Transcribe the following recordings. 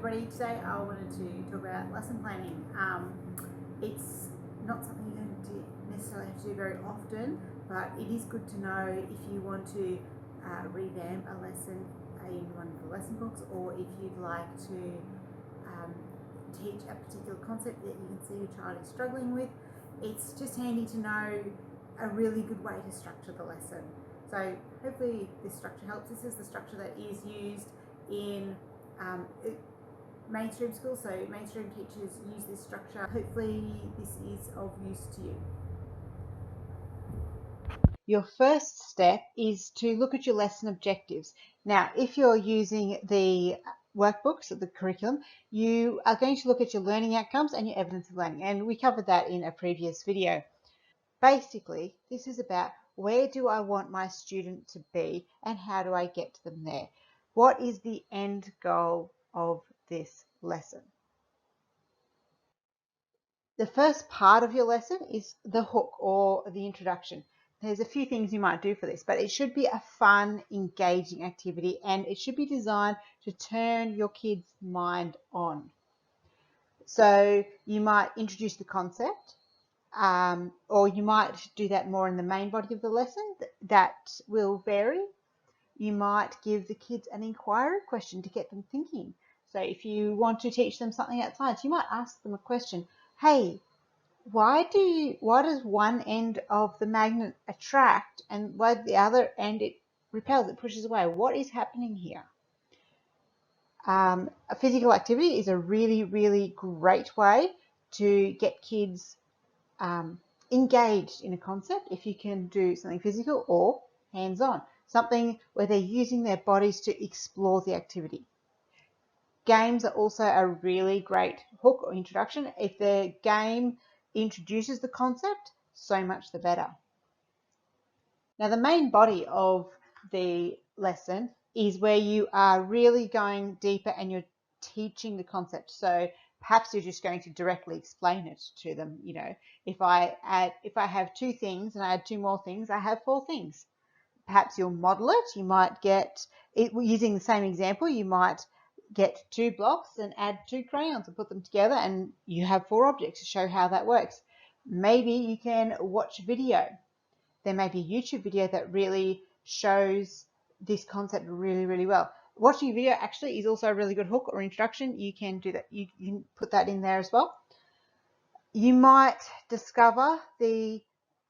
everybody. Today I wanted to talk about lesson planning. It's not something you don't necessarily have to do very often, but it is good to know if you want to revamp a lesson in one of the lesson books, or if you'd like to teach a particular concept that you can see your child is struggling with. It's just handy to know a really good way to structure the lesson. So hopefully this structure helps. This is the structure that is used in mainstream schools, so mainstream teachers use this structure. Hopefully this is of use to you. Your first step is to look at your lesson objectives. Now, if you're using the workbooks of the curriculum, you are going to look at your learning outcomes and your evidence of learning, and we covered that in a previous video. Basically, this is about where do I want my student to be and how do I get them there? What is the end goal of this lesson? The first part of your lesson is the hook or the introduction. There's a few things you might do for this, but it should be a fun, engaging activity, and it should be designed to turn your kid's mind on. So you might introduce the concept, or you might do that more in the main body of the lesson. That will vary. You might give the kids an inquiry question to get them thinking. So if you want to teach them something about science, you might ask them a question. Hey, why does one end of the magnet attract and why the other end it repels, it pushes away? What is happening here? A physical activity is a really, really great way to get kids engaged in a concept if you can do something physical or hands-on, something where they're using their bodies to explore the activity. Games are also a really great hook or introduction. If the game introduces the concept, so much the better. Now, the main body of the lesson is where you are really going deeper and you're teaching the concept. So perhaps you're just going to directly explain it to them. You know, if I have two things and I add two more things, I have four things. Perhaps you'll model it. You might get it using the same example. You might get two blocks and add two crayons and put them together, and you have four objects to show how that works. Maybe you can watch a video. There may be a YouTube video that really shows this concept really, really well. Watching a video actually is also a really good hook or introduction. You can do that. You can put that in there as well. You might discover the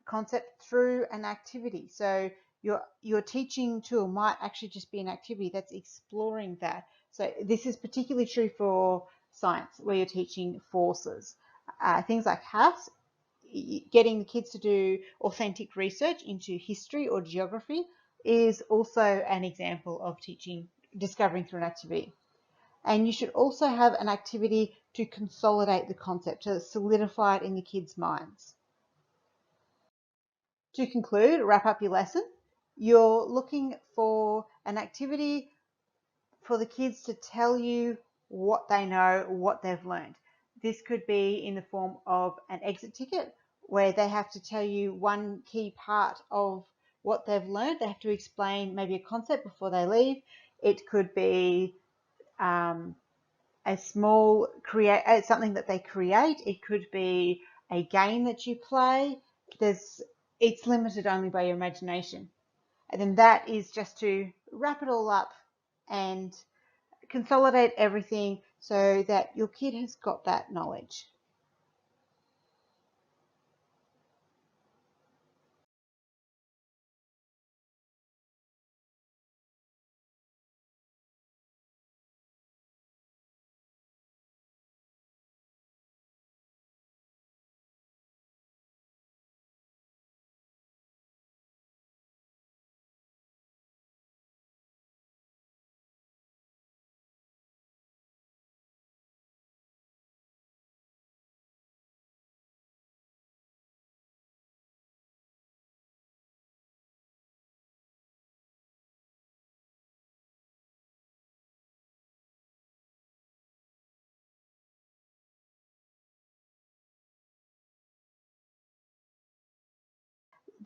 concept through an activity. So your teaching tool might actually just be an activity that's exploring that. So this is particularly true for science, where you're teaching forces. Things like maths, getting the kids to do authentic research into history or geography is also an example of teaching, discovering through an activity. And you should also have an activity to consolidate the concept, to solidify it in the kids' minds. To conclude, wrap up your lesson, you're looking for an activity for the kids to tell you what they know, what they've learned. This could be in the form of an exit ticket, where they have to tell you one key part of what they've learned. They have to explain maybe a concept before they leave. It could be a small something that they create. It could be a game that you play. It's limited only by your imagination. And then that is just to wrap it all up and consolidate everything so that your kid has got that knowledge.